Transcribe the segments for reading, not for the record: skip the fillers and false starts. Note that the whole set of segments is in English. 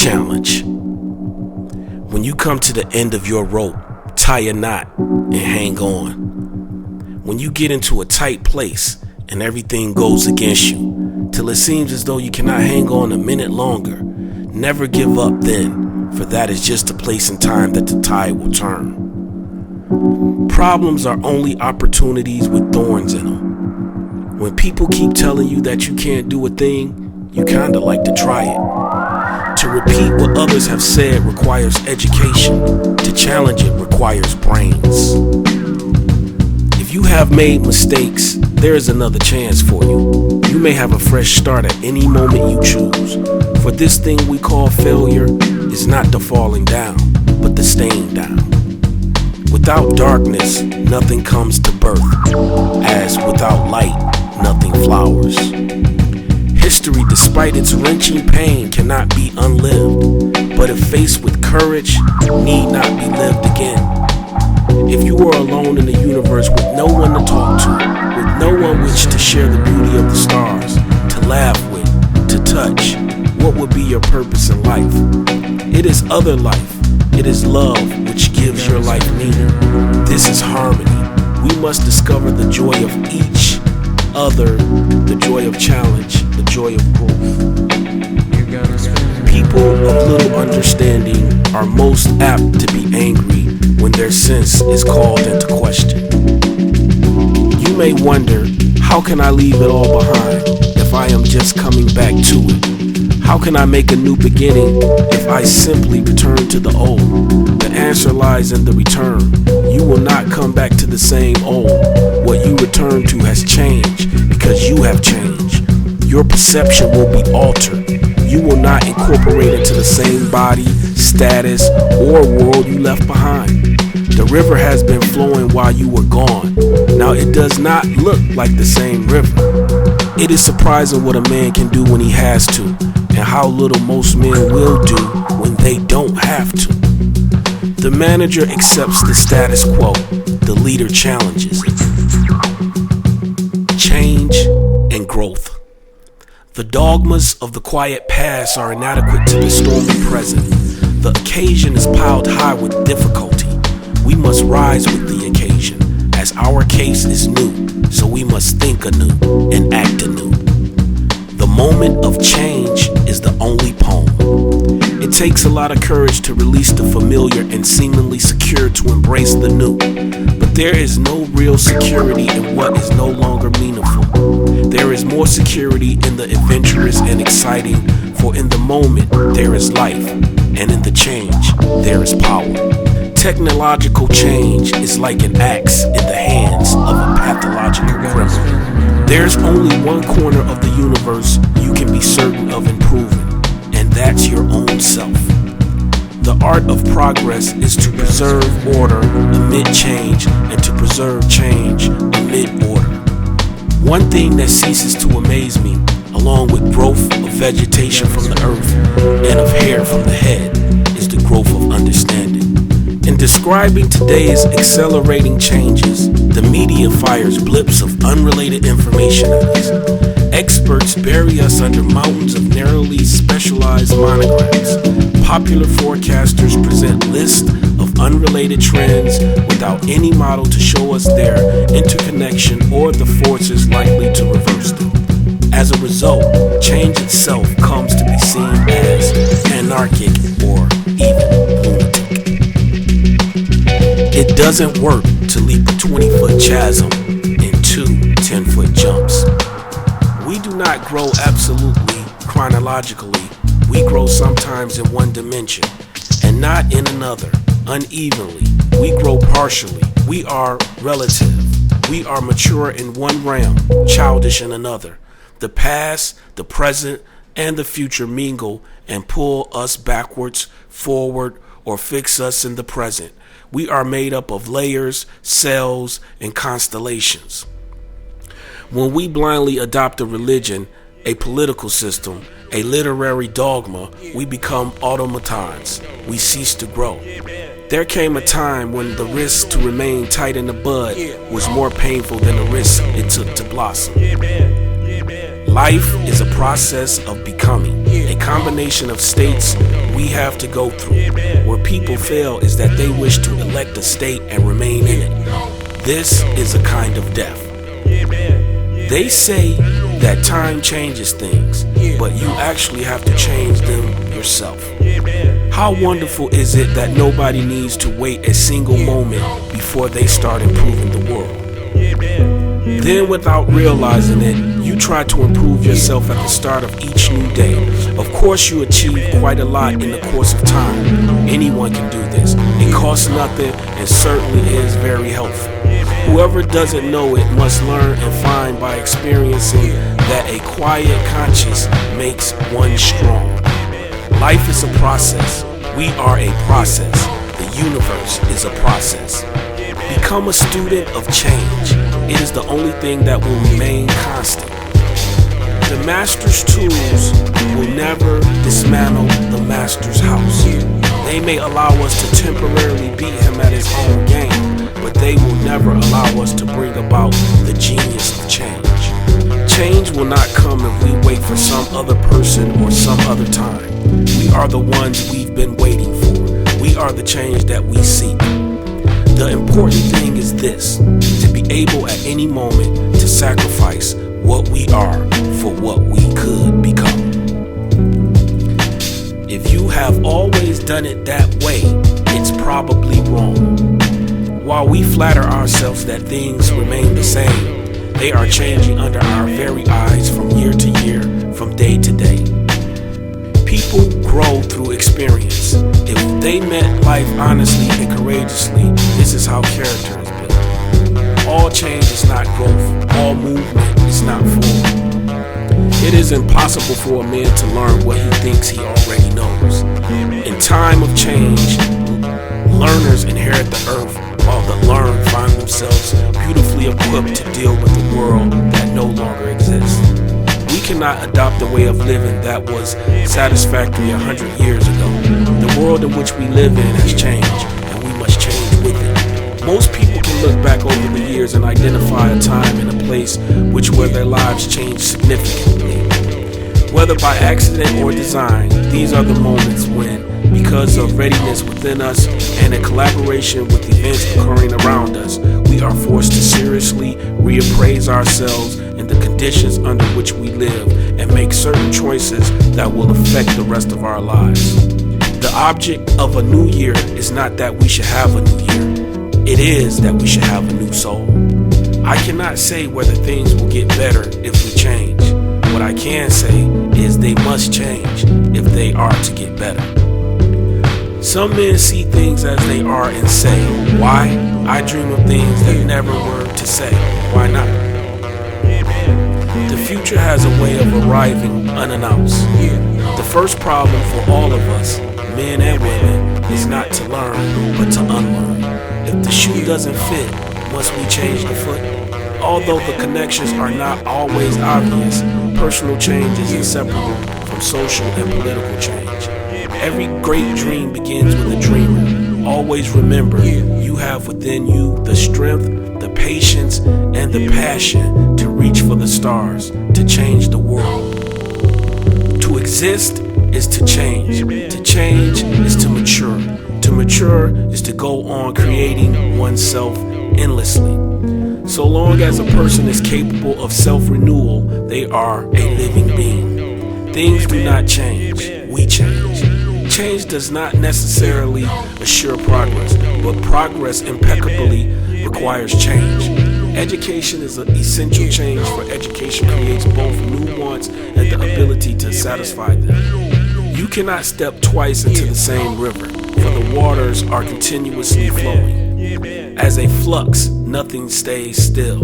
challenge. When you come to the end of your rope, tie a knot and hang on. When you get into a tight place and everything goes against you, till it seems as though you cannot hang on a minute longer, never give up then, for that is just a place and time that the tide will turn. Problems are only opportunities with thorns in them. When people keep telling you that you can't do a thing, you kinda like to try it. To repeat what others have said requires education. To challenge it requires brains. If you have made mistakes, there is another chance for you. You may have a fresh start at any moment you choose. For this thing we call failure is not the falling down, but the staying down. Without darkness, nothing comes to birth, as without light, nothing flowers. History, despite its wrenching pain, cannot be unlived, but if faced with courage, need not be lived again. If you were alone in the universe with no one to talk to, with no one which to share the beauty of the stars, to laugh with, to touch, what would be your purpose in life? It is other life. It is love which gives your life meaning. This is harmony. We must discover the joy of each other, the joy of challenge, the joy of growth. People of little understanding are most apt to be angry when their sense is called into question. You may wonder, how can I leave it all behind if I am just coming back to it? How can I make a new beginning if I simply return to the old? The answer lies in the return. You will not come back to the same old. What you return to has changed because you have changed. Your perception will be altered. You will not incorporate into the same body, status, or world you left behind. The river has been flowing while you were gone. Now it does not look like the same river. It is surprising what a man can do when he has to, and how little most men will do when they don't have to. The manager accepts the status quo. The leader challenges it. Change and growth. The dogmas of the quiet past are inadequate to the stormy present. The occasion is piled high with difficulty. We must rise with the occasion, as our case is new, so we must think anew and act anew. The moment of change is the only poem. It takes a lot of courage to release the familiar and seemingly secure to embrace the new. But there is no real security in what is no longer meaningful. There is more security in the adventurous and exciting, for in the moment there is life, and in the change there is power. Technological change is like an axe in the hands of a pathological criminal. There's only one corner of the universe you can be certain of improving, and that's your own self. The art of progress is to preserve order amid change and to preserve change amid order. One thing that ceases to amaze me, along with growth of vegetation from the earth and of hair from the head, is the growth of understanding. In describing today's accelerating changes, the media fires blips of unrelated information at us. Experts bury us under mountains of narrowly specialized monograms. Popular forecasters present lists of unrelated trends without any model to show us their interconnection or the forces likely to reverse them. As a result, change itself comes to be seen as anarchic or even lunatic. It doesn't work to leap a 20-foot chasm in two 10-foot jumps. We do not grow absolutely chronologically. We grow sometimes in one dimension and not in another, unevenly. We grow partially. We are relative. We are mature in one realm, childish in another. The past, the present, and the future mingle and pull us backwards, forward, or fix us in the present. We are made up of layers, cells, and constellations. When we blindly adopt a religion, a political system, a literary dogma, we become automatons. We cease to grow. There came a time when the risk to remain tight in the bud was more painful than the risk it took to blossom. Life is a process of becoming, a combination of states we have to go through. Where people fail is that they wish to elect a state and remain in it. This is a kind of death. They say that time changes things, but you actually have to change them yourself. How wonderful is it that nobody needs to wait a single moment before they start improving the world? Then, without realizing it, you try to improve yourself at the start of each new day. Of course, you achieve quite a lot in the course of time. Anyone can do this. It costs nothing and certainly is very helpful. Whoever doesn't know it must learn and find by experiencing that a quiet conscience makes one strong. Life is a process. We are a process. The universe is a process. Become a student of change. It is the only thing that will remain constant. The master's tools will never dismantle the master's house. They may allow us to temporarily beat him at his own game, but they will never allow us to bring about the genius of change. Change will not come if we wait for some other person or some other time. We are the ones we've been waiting for. We are the change that we seek. The important thing is this: to be able at any moment to sacrifice what we are for what we could become. If you have always done it that way, it's probably wrong. While we flatter ourselves that things remain the same, they are changing under our very eyes from year to year, from day to day. People grow through experience. If they met life honestly and courageously, this is how character is built. All change is not growth. All movement is not forward. It is impossible for a man to learn what he thinks he already knows. In time of change, learners inherit the earth, while the learned find themselves beautifully equipped to deal with the world that no longer exists. We cannot adopt a way of living that was satisfactory 100 years ago. The world in which we live in has changed, and we must change with it. Most people can look back over the years and identify a time and a place where their lives changed significantly. Whether by accident or design, these are the moments when, because of readiness within us and in collaboration with events occurring around us, we are forced to seriously reappraise ourselves and the conditions under which we live and make certain choices that will affect the rest of our lives. The object of a new year is not that we should have a new year. It is that we should have a new soul. I cannot say whether things will get better if we change. What I can say is they must change if they are to get better. Some men see things as they are and say, why? I dream of things that never were to say. Why not? The future has a way of arriving unannounced. The first problem for all of us, men and women, is not to learn, but to unlearn. If the shoe doesn't fit, must we change the foot? Although the connections are not always obvious, personal change is inseparable from social and political change. Every great dream begins with a dreamer. Always remember, you have within you the strength, the patience, and the passion to reach for the stars, to change the world. To exist is to change. To change is to mature. To mature is to go on creating oneself endlessly. So long as a person is capable of self-renewal, they are a living being. Things do not change, we change. Change does not necessarily assure progress, but progress impeccably requires change. Education is an essential change, for education creates both new wants and the ability to satisfy them. You cannot step twice into the same river, for the waters are continuously flowing. As a flux, nothing stays still.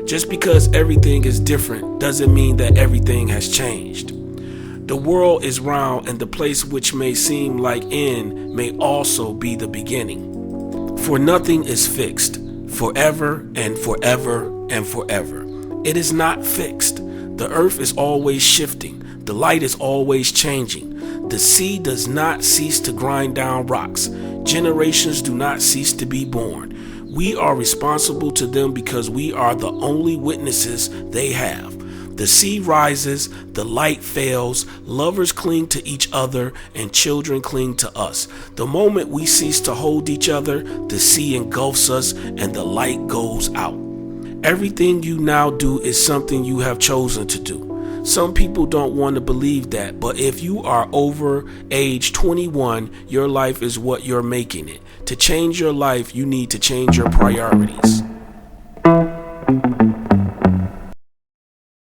Just because everything is different doesn't mean that everything has changed. The world is round, and the place which may seem like end may also be the beginning. For nothing is fixed, forever and forever and forever. It is not fixed. The earth is always shifting. The light is always changing. The sea does not cease to grind down rocks. Generations do not cease to be born. We are responsible to them because we are the only witnesses they have. The sea rises, the light fails, lovers cling to each other, and children cling to us. The moment we cease to hold each other, the sea engulfs us and the light goes out. Everything you now do is something you have chosen to do. Some people don't want to believe that, but if you are over age 21, your life is what you're making it. To change your life, you need to change your priorities.